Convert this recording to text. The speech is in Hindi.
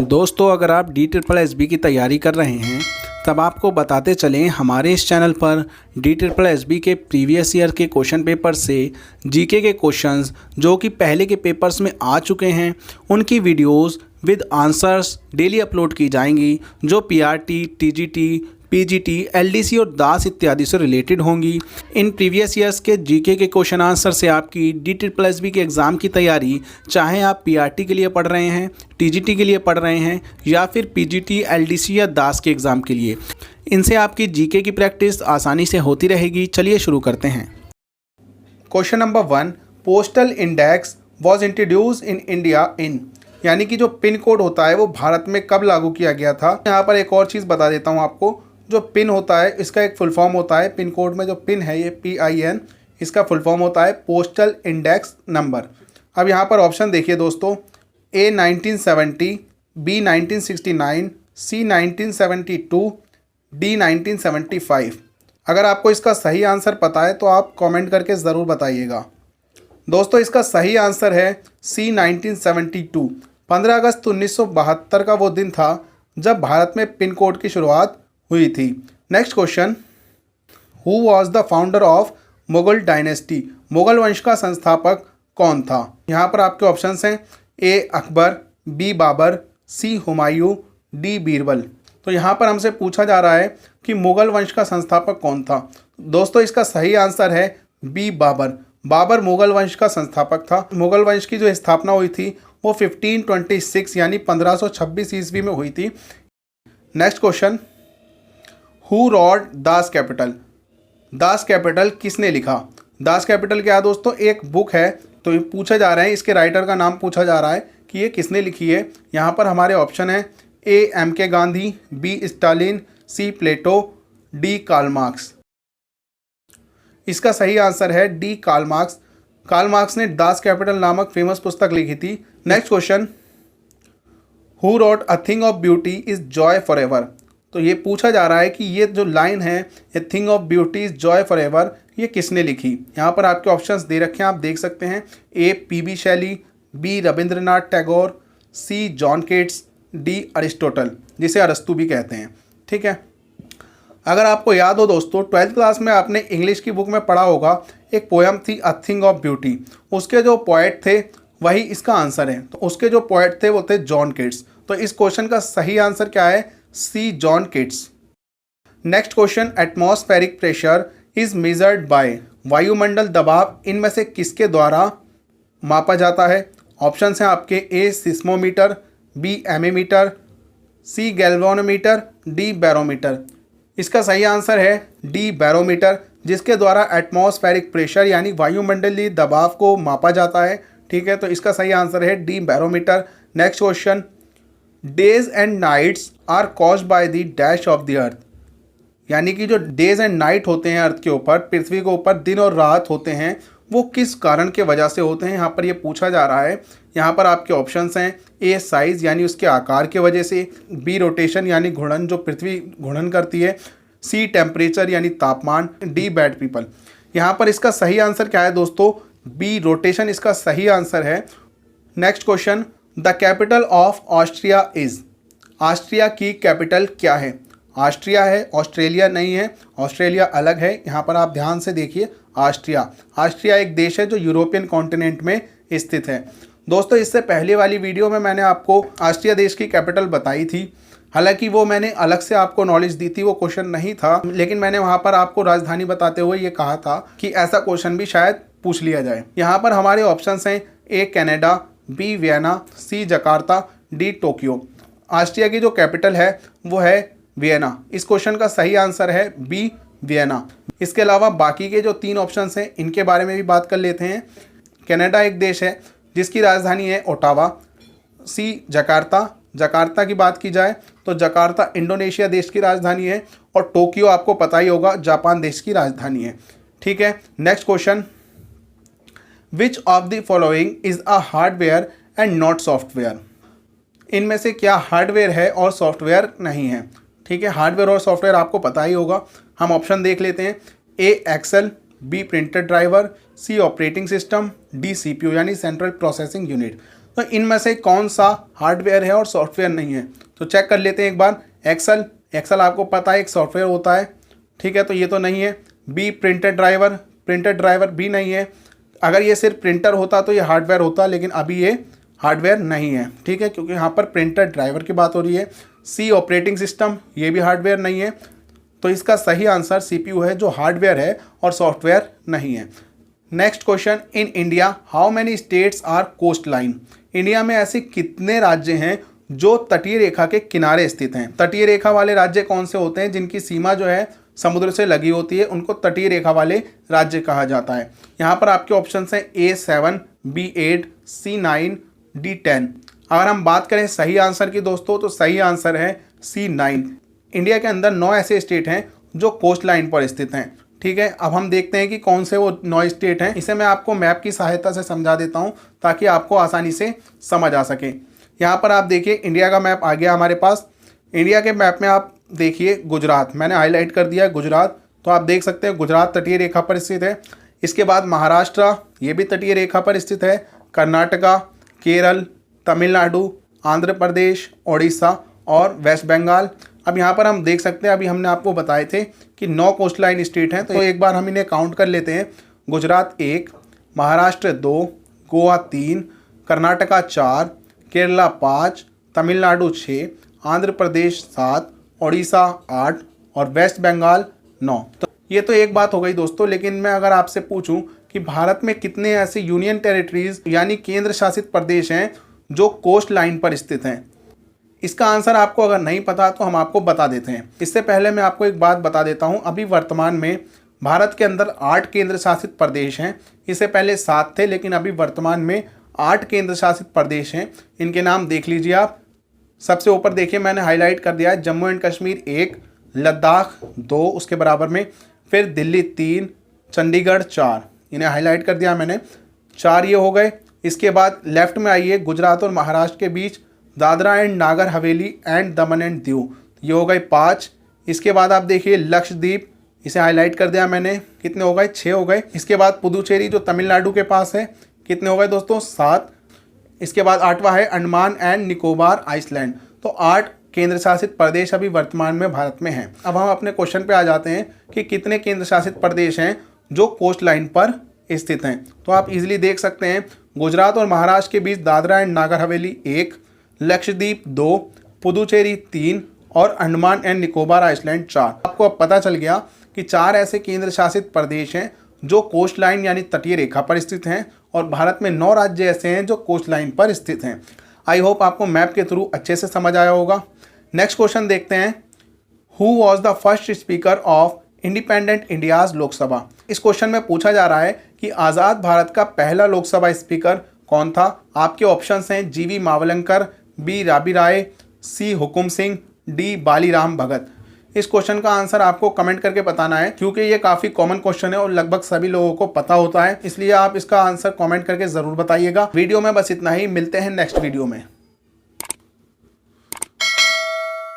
दोस्तों, अगर आप DSSB की तैयारी कर रहे हैं तब आपको बताते चलें, हमारे इस चैनल पर DSSB के प्रीवियस ईयर के क्वेश्चन पेपर से जीके के क्वेश्चंस जो कि पहले के पेपर्स में आ चुके हैं उनकी videos with answers daily upload की जाएंगी, जो PRT, TGT, PGT, LDC और दास इत्यादि से रिलेटेड होंगी। इन प्रीवियस ईयर्स के जीके के क्वेश्चन आंसर से आपकी DSSB के एग्ज़ाम की तैयारी, चाहे आप PRT के लिए पढ़ रहे हैं, TGT के लिए पढ़ रहे हैं या फिर PGT, LDC या दास के एग्ज़ाम के लिए, इनसे आपकी जीके की प्रैक्टिस आसानी से होती रहेगी। चलिए शुरू करते हैं। Question number 1, postal index was introduce in India in, यानी कि जो पिन कोड होता है वो भारत में कब लागू किया गया था। यहाँ पर एक और चीज़ बता देता हूँ आपको, जो पिन होता है इसका एक फुल फॉर्म होता है, पिन कोड में जो पिन है ये PIN, इसका फुल फॉर्म होता है पोस्टल इंडेक्स नंबर। अब यहाँ पर ऑप्शन देखिए दोस्तों, A 1970, B 1969, C 1972, D 1975। अगर आपको इसका सही आंसर पता है तो आप कमेंट करके ज़रूर बताइएगा। दोस्तों, इसका सही आंसर है C 1972। 15 अगस्त 1972 का वो दिन था जब भारत में पिन कोड की शुरुआत हुई थी। Next question, who was the founder of Mughal dynasty, Mughal वंश का संस्थापक कौन था। यहाँ पर आपके ऑप्शंस हैं A Akbar, B Babar, C Humayun, D Birbal. तो यहाँ पर हमसे पूछा जा रहा है कि मुगल वंश का संस्थापक कौन था। दोस्तों, इसका सही आंसर है B बाबर। बाबर मुगल वंश का संस्थापक था। मुगल वंश की जो स्थापना हुई थी वो 1526 यानी 1526 ईस्वी में हुई थी। Next question, who rot Das Kapital, Das Kapital किसने लिखा। दास कैपिटल क्या है दोस्तों, एक बुक है। तो ये पूछा जा रहा है, इसके राइटर का नाम पूछा जा रहा है कि ये किसने लिखी है। यहाँ पर हमारे ऑप्शन है A MK Gandhi, B Stalin, C Plato, D Karl Marx. इसका सही आंसर है D Karl Marx. Karl Marx ने दास कैपिटल नामक फेमस पुस्तक लिखी थी। Next question, who wrote a thing of beauty is joy forever. तो ये पूछा जा रहा है कि ये जो लाइन है, a thing of beauty is joy for ever, ये किसने लिखी। यहाँ पर आपके ऑप्शंस दे रखे हैं, आप देख सकते हैं। A PB Shelley, B Rabindranath Tagore, C John Keats, D Aristotle, जिसे अरस्तु भी कहते हैं। ठीक है, अगर आपको याद हो दोस्तों, 12th क्लास में आपने इंग्लिश की बुक में पढ़ा होगा, एक पोएम थी अ थिंग ऑफ ब्यूटी। उसके जो पोएट थे वही इसका आंसर है। तो उसके जो पोएट थे वो थे जॉन केट्स। तो इस क्वेश्चन का सही आंसर क्या है, C John Keats. Next question, atmospheric pressure is measured by, वायुमंडल दबाव इनमें से किसके द्वारा मापा जाता है। ऑप्शन हैं आपके A seismometer, B एमीमीटर, C galvanometer, D barometer. इसका सही आंसर है D बैरोमीटर, जिसके द्वारा एटमॉस्फेरिक प्रेशर यानी वायुमंडलीय दबाव को मापा जाता है। ठीक है, तो इसका सही आंसर है D barometer. Next question, days and nights are caused by the dash of the earth, यानी कि जो डेज एंड नाइट होते हैं अर्थ के ऊपर, पृथ्वी के ऊपर दिन और रात होते हैं, वो किस कारण के वजह से होते हैं, यहाँ पर ये पूछा जा रहा है। यहाँ पर आपके ऑप्शंस हैं A साइज यानी उसके आकार के वजह से, B रोटेशन यानी घूर्णन, जो पृथ्वी घूर्णन करती है, C टेम्परेचर यानी तापमान, D बैड पीपल। यहाँ पर इसका सही आंसर क्या है दोस्तों, B रोटेशन इसका सही आंसर है। Next question, the capital of Austria is, Austria की कैपिटल क्या है। ऑस्ट्रिया है, ऑस्ट्रेलिया नहीं है, ऑस्ट्रेलिया अलग है। यहाँ पर आप ध्यान से देखिए, ऑस्ट्रिया, ऑस्ट्रिया एक देश है जो यूरोपियन कॉन्टिनेंट में स्थित है। दोस्तों, इससे पहले वाली वीडियो में मैंने आपको ऑस्ट्रिया देश की कैपिटल बताई थी। हालांकि वो मैंने अलग से आपको नॉलेज दी थी, वो क्वेश्चन नहीं था, लेकिन मैंने वहाँ पर आपको राजधानी बताते हुए ये कहा था कि ऐसा क्वेश्चन भी शायद पूछ लिया जाए। यहाँ पर हमारे ऑप्शंस हैं A Canada, B Vienna, C Jakarta, D Tokyo. Austria की जो कैपिटल है वो है वियना। इस क्वेश्चन का सही आंसर है B वियना। इसके अलावा बाकी के जो 3 ऑप्शंस हैं इनके बारे में भी बात कर लेते हैं। कनाडा एक देश है जिसकी राजधानी है ओटावा। C जकार्ता, जकार्ता की बात की जाए तो जकार्ता इंडोनेशिया देश की राजधानी है, और टोक्यो आपको पता ही होगा जापान देश की राजधानी है। ठीक है, next question, which of the following is a hardware and not software, इनमें से क्या हार्डवेयर है और सॉफ्टवेयर नहीं है। ठीक है, हार्डवेयर और सॉफ्टवेयर आपको पता ही होगा। हम ऑप्शन देख लेते हैं। A Excel, B printer driver, C operating system, D CPU यानी सेंट्रल प्रोसेसिंग यूनिट। तो इनमें से कौन सा हार्डवेयर है और सॉफ्टवेयर नहीं है, तो चेक कर लेते हैं एक बार। एक्सेल आपको पता है एक सॉफ्टवेयर होता है, ठीक है, तो ये तो नहीं है। बी प्रिंटर ड्राइवर भी नहीं है। अगर ये सिर्फ प्रिंटर होता तो ये हार्डवेयर होता, लेकिन अभी ये हार्डवेयर नहीं है, ठीक है, क्योंकि यहाँ पर प्रिंटर ड्राइवर की बात हो रही है। सी ऑपरेटिंग सिस्टम, ये भी हार्डवेयर नहीं है। तो इसका सही आंसर CPU है, जो हार्डवेयर है और सॉफ्टवेयर नहीं है। Next question, in India how many states are coastline. India में ऐसे कितने राज्य हैं जो तटीय रेखा के किनारे स्थित हैं। तटीय रेखा वाले राज्य कौन से होते हैं, जिनकी सीमा जो है समुद्र से लगी होती है, उनको तटीय रेखा वाले राज्य कहा जाता है। यहाँ पर आपके ऑप्शन हैं A7, B8, C9, D10। अगर हम बात करें सही आंसर की दोस्तों, तो सही आंसर है C9। इंडिया के अंदर 9 ऐसे स्टेट हैं जो कोस्ट लाइन पर स्थित हैं, ठीक है। अब हम देखते हैं कि कौन से वो 9 स्टेट हैं। इसे मैं आपको मैप की सहायता से समझा देता हूँ ताकि आपको आसानी से समझ आ सके। यहाँ पर आप देखिए इंडिया का मैप आ गया हमारे पास। इंडिया के मैप में आप देखिए गुजरात, मैंने हाईलाइट कर दिया है गुजरात, तो आप देख सकते हैं गुजरात तटीय रेखा पर स्थित है। इसके बाद महाराष्ट्र, ये भी तटीय रेखा पर स्थित है। कर्नाटका, केरल, तमिलनाडु, आंध्र प्रदेश, ओडिशा और वेस्ट बंगाल। अब यहाँ पर हम देख सकते हैं, अभी हमने आपको बताए थे कि 9 कोस्ट लाइन स्टेट हैं, तो एक बार हम इन्हें काउंट कर लेते हैं। गुजरात 1, महाराष्ट्र 2, गोवा 3, कर्नाटका 4, केरला 5, तमिलनाडु 6, आंध्र प्रदेश 7, ओडिशा 8 और वेस्ट बंगाल 9। तो ये तो एक बात हो गई दोस्तों, लेकिन मैं अगर आपसे पूछूं कि भारत में कितने ऐसे यूनियन टेरिटरीज यानी केंद्र शासित प्रदेश हैं जो कोस्ट लाइन पर स्थित हैं, इसका आंसर आपको अगर नहीं पता तो हम आपको बता देते हैं। इससे पहले मैं आपको एक बात बता देता हूं, अभी वर्तमान में भारत के अंदर 8 केंद्र शासित प्रदेश हैं। इससे पहले 7 थे, लेकिन अभी वर्तमान में 8 केंद्र शासित प्रदेश हैं। इनके नाम देख लीजिए आप। सबसे ऊपर देखिए मैंने हाईलाइट कर दिया है, जम्मू एंड कश्मीर 1, लद्दाख 2 उसके बराबर में, फिर दिल्ली 3, चंडीगढ़ 4, इन्हें हाईलाइट कर दिया मैंने, 4 ये हो गए। इसके बाद लेफ्ट में आइए, गुजरात और महाराष्ट्र के बीच Dadra and Nagar Haveli and Daman and Diu, ये हो गए 5। इसके बाद आप देखिए लक्षद्वीप, इसे हाईलाइट कर दिया मैंने, कितने हो गए, 6 हो गए। इसके बाद पुदुचेरी जो तमिलनाडु के पास है, कितने हो गए दोस्तों, 7। इसके बाद 8वां है अंडमान एंड निकोबार आइसलैंड। तो 8 केंद्र शासित प्रदेश अभी वर्तमान में भारत में हैं। अब हम अपने क्वेश्चन पे आ जाते हैं कि कितने केंद्र शासित प्रदेश हैं जो कोस्ट लाइन पर स्थित हैं। तो आप इजीली देख सकते हैं, गुजरात और महाराष्ट्र के बीच दादरा एंड नागर हवेली 1, लक्षद्वीप 2, पुदुचेरी 3 और अंडमान एंड निकोबार आइसलैंड 4। आपको अब पता चल गया कि 4 ऐसे केंद्र शासित प्रदेश हैं जो कोस्ट लाइन यानी तटीय रेखा पर स्थित हैं, और भारत में 9 राज्य ऐसे हैं जो कोस्ट लाइन पर स्थित हैं। आई होप आपको मैप के थ्रू अच्छे से समझ आया होगा। नेक्स्ट क्वेश्चन देखते हैं, who was the first speaker of independent India's Lok Sabha. इस क्वेश्चन में पूछा जा रहा है कि आज़ाद भारत का पहला लोकसभा स्पीकर कौन था। आपके ऑप्शंस हैं GV मावलंकर, B राबी राय, C हुकुम सिंह, D बालीराम भगत। इस क्वेश्चन का आंसर आपको कमेंट करके बताना है, क्योंकि ये काफ़ी कॉमन क्वेश्चन है और लगभग सभी लोगों को पता होता है, इसलिए आप इसका आंसर कमेंट करके ज़रूर बताइएगा। वीडियो में बस इतना ही, मिलते हैं नेक्स्ट वीडियो में।